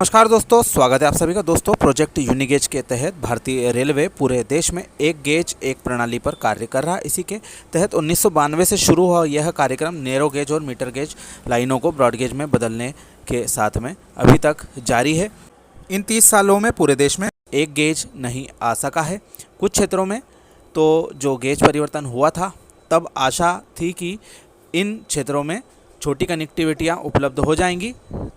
नमस्कार दोस्तों, स्वागत है आप सभी का। दोस्तों, प्रोजेक्ट यूनिगेज के तहत भारतीय रेलवे पूरे देश में एक गेज एक प्रणाली पर कार्य कर रहा है। इसी के तहत 1992 से शुरू हुआ यह कार्यक्रम नैरो गेज और मीटर गेज लाइनों को ब्रॉड गेज में बदलने के साथ में अभी तक जारी है। इन 30 सालों में पूरे देश में एक गेज नहीं आ सका है। कुछ क्षेत्रों में तो जो गेज परिवर्तन हुआ था तब आशा थी कि इन क्षेत्रों में छोटी कनेक्टिविटियाँ उपलब्ध हो जाएंगी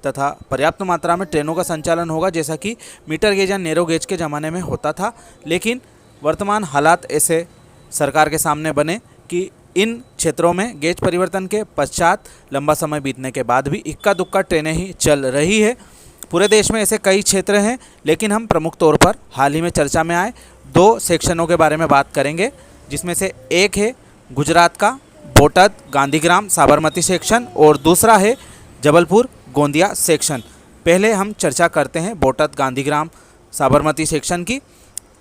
तथा पर्याप्त मात्रा में ट्रेनों का संचालन होगा, जैसा कि मीटर गेज या नैरो गेज के ज़माने में होता था। लेकिन वर्तमान हालात ऐसे सरकार के सामने बने कि इन क्षेत्रों में गेज परिवर्तन के पश्चात लंबा समय बीतने के बाद भी इक्का दुक्का ट्रेनें ही चल रही है। पूरे देश में ऐसे कई क्षेत्र हैं, लेकिन हम प्रमुख तौर पर हाल ही में चर्चा में आए 2 सेक्शनों के बारे में बात करेंगे, जिसमें से एक है गुजरात का बोटाद गांधीग्राम साबरमती सेक्शन और दूसरा है जबलपुर गोंदिया सेक्शन। पहले हम चर्चा करते हैं बोटाद गांधीग्राम साबरमती सेक्शन की।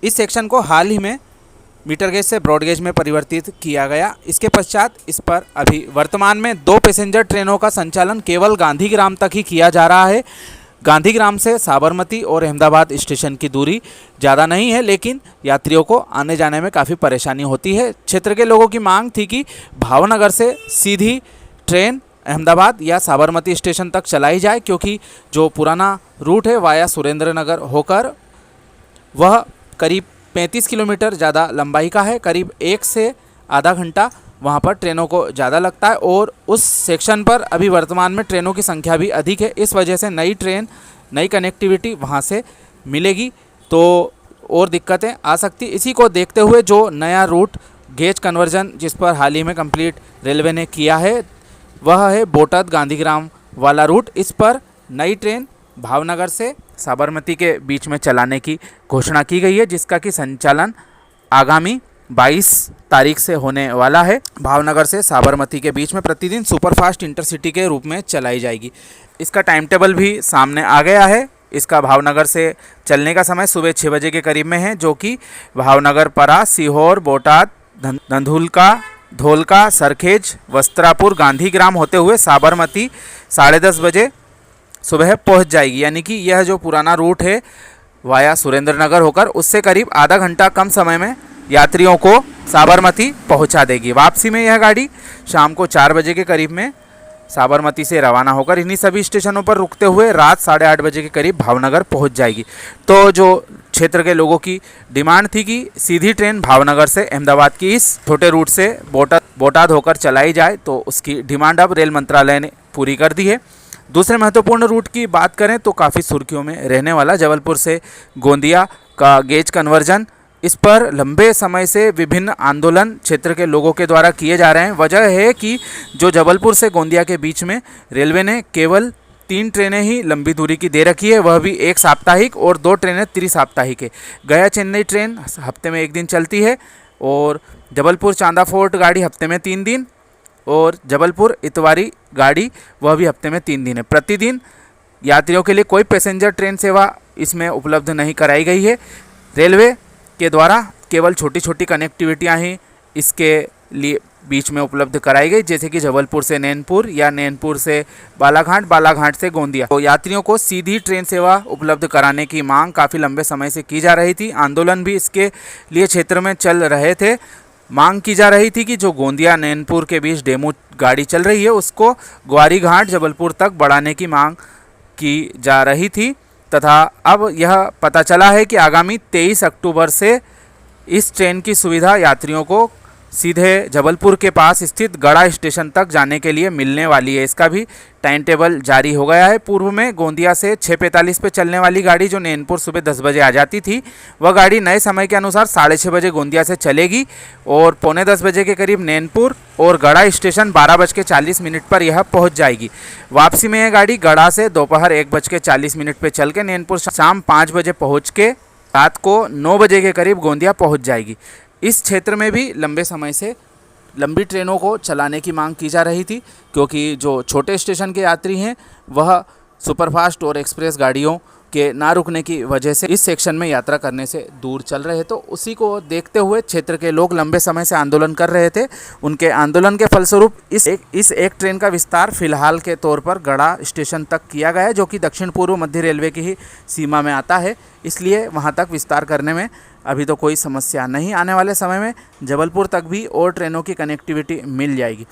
इस सेक्शन को हाल ही में मीटर गेज से ब्रॉड गेज में परिवर्तित किया गया। इसके पश्चात इस पर अभी वर्तमान में 2 पैसेंजर ट्रेनों का संचालन केवल गांधीग्राम तक ही किया जा रहा है। गांधीग्राम से साबरमती और अहमदाबाद स्टेशन की दूरी ज़्यादा नहीं है, लेकिन यात्रियों को आने जाने में काफ़ी परेशानी होती है। क्षेत्र के लोगों की मांग थी कि भावनगर से सीधी ट्रेन अहमदाबाद या साबरमती स्टेशन तक चलाई जाए, क्योंकि जो पुराना रूट है वाया सुरेंद्रनगर होकर वह करीब 35 किलोमीटर ज़्यादा लंबाई का है। करीब 1 से आधा घंटा वहाँ पर ट्रेनों को ज़्यादा लगता है और उस सेक्शन पर अभी वर्तमान में ट्रेनों की संख्या भी अधिक है। इस वजह से नई कनेक्टिविटी वहाँ से मिलेगी तो और दिक्कतें आ सकती। इसी को देखते हुए जो नया रूट गेज कन्वर्जन जिस पर हाल ही में कंप्लीट रेलवे ने किया है वह है बोटाद गांधीग्राम वाला रूट। इस पर नई ट्रेन भावनगर से साबरमती के बीच में चलाने की घोषणा की गई है, जिसका कि संचालन आगामी 22 तारीख से होने वाला है। भावनगर से साबरमती के बीच में प्रतिदिन सुपरफास्ट इंटरसिटी के रूप में चलाई जाएगी। इसका टाइम टेबल भी सामने आ गया है। इसका भावनगर से चलने का समय सुबह 6 बजे के करीब में है, जो कि भावनगर, परा, सीहोर, बोटाद, धंधुलका, धोलका, सरखेज, वस्त्रापुर, गांधीग्राम होते हुए साबरमती 10:30 बजे सुबह पहुंच जाएगी। यानी कि यह जो पुराना रूट है वाया सुरेंद्रनगर होकर उससे करीब आधा घंटा कम समय में यात्रियों को साबरमती पहुंचा देगी। वापसी में यह गाड़ी शाम को 4 बजे के करीब में साबरमती से रवाना होकर इन्हीं सभी स्टेशनों पर रुकते हुए रात 8:30 बजे के करीब भावनगर पहुंच जाएगी। तो जो क्षेत्र के लोगों की डिमांड थी कि सीधी ट्रेन भावनगर से अहमदाबाद की इस छोटे रूट से बोटाद होकर चलाई जाए, तो उसकी डिमांड अब रेल मंत्रालय ने पूरी कर दी है। दूसरे महत्वपूर्ण रूट की बात करें तो काफ़ी सुर्खियों में रहने वाला जबलपुर से गोंदिया का गेज कन्वर्जन। इस पर लंबे समय से विभिन्न आंदोलन क्षेत्र के लोगों के द्वारा किए जा रहे हैं। वजह है कि जो जबलपुर से गोंदिया के बीच में रेलवे ने केवल 3 ट्रेनें ही लंबी दूरी की दे रखी है, वह भी एक साप्ताहिक और 2 ट्रेनें त्रिसाप्ताहिक है। गया चेन्नई ट्रेन हफ्ते में 1 दिन चलती है और जबलपुर चांदा फोर्ट गाड़ी हफ्ते में 3 दिन और जबलपुर इतवारी गाड़ी वह भी हफ्ते में 3 दिन है। प्रतिदिन यात्रियों के लिए कोई पैसेंजर ट्रेन सेवा इसमें उपलब्ध नहीं कराई गई है। रेलवे के द्वारा केवल छोटी छोटी कनेक्टिविटियाँ ही इसके लिए बीच में उपलब्ध कराई गई, जैसे कि जबलपुर से नैनपुर या नैनपुर से बालाघाट, बालाघाट से गोंदिया। तो यात्रियों को सीधी ट्रेन सेवा उपलब्ध कराने की मांग काफ़ी लंबे समय से की जा रही थी। आंदोलन भी इसके लिए क्षेत्र में चल रहे थे। मांग की जा रही थी कि जो गोंदिया नैनपुर के बीच डेमू गाड़ी चल रही है उसको ग्वारी घाट जबलपुर तक बढ़ाने की मांग की जा रही थी, तथा अब यह पता चला है कि आगामी 23 अक्टूबर से इस ट्रेन की सुविधा यात्रियों को सीधे जबलपुर के पास स्थित गड़ा स्टेशन तक जाने के लिए मिलने वाली है। इसका भी टाइम टेबल जारी हो गया है। पूर्व में गोंदिया से 6:45 पे चलने वाली गाड़ी जो नैनपुर सुबह 10 बजे आ जाती थी, वह गाड़ी नए समय के अनुसार 6:30 बजे गोंदिया से चलेगी और 9:45 बजे के करीब नैनपुर और गड़ा स्टेशन 12:40 पर यह पहुंच जाएगी। वापसी में यह गाड़ी गड़ा से दोपहर 1:40 पर चल के नैनपुर शाम 5 बजे पहुँच के रात को 9 बजे के करीब गोंदिया पहुँच जाएगी। इस क्षेत्र में भी लंबे समय से लंबी ट्रेनों को चलाने की मांग की जा रही थी, क्योंकि जो छोटे स्टेशन के यात्री हैं वह सुपरफास्ट और एक्सप्रेस गाड़ियों के ना रुकने की वजह से इस सेक्शन में यात्रा करने से दूर चल रहे। तो उसी को देखते हुए क्षेत्र के लोग लंबे समय से आंदोलन कर रहे थे। उनके आंदोलन के फलस्वरूप इस एक ट्रेन का विस्तार फिलहाल के तौर पर गढ़ा स्टेशन तक किया गया है, जो कि दक्षिण पूर्व मध्य रेलवे की ही सीमा में आता है। इसलिए वहाँ तक विस्तार करने में अभी तो कोई समस्या नहीं। आने वाले समय में जबलपुर तक भी और ट्रेनों की कनेक्टिविटी मिल जाएगी।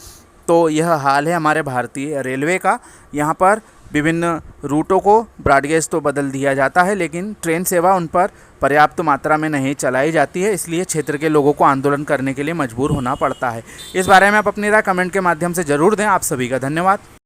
तो यह हाल है हमारे भारतीय रेलवे का। यहाँ पर विभिन्न रूटों को ब्रॉडगेज तो बदल दिया जाता है, लेकिन ट्रेन सेवा उन पर पर्याप्त मात्रा में नहीं चलाई जाती है। इसलिए क्षेत्र के लोगों को आंदोलन करने के लिए मजबूर होना पड़ता है। इस बारे में आप अपनी राय कमेंट के माध्यम से ज़रूर दें। आप सभी का धन्यवाद।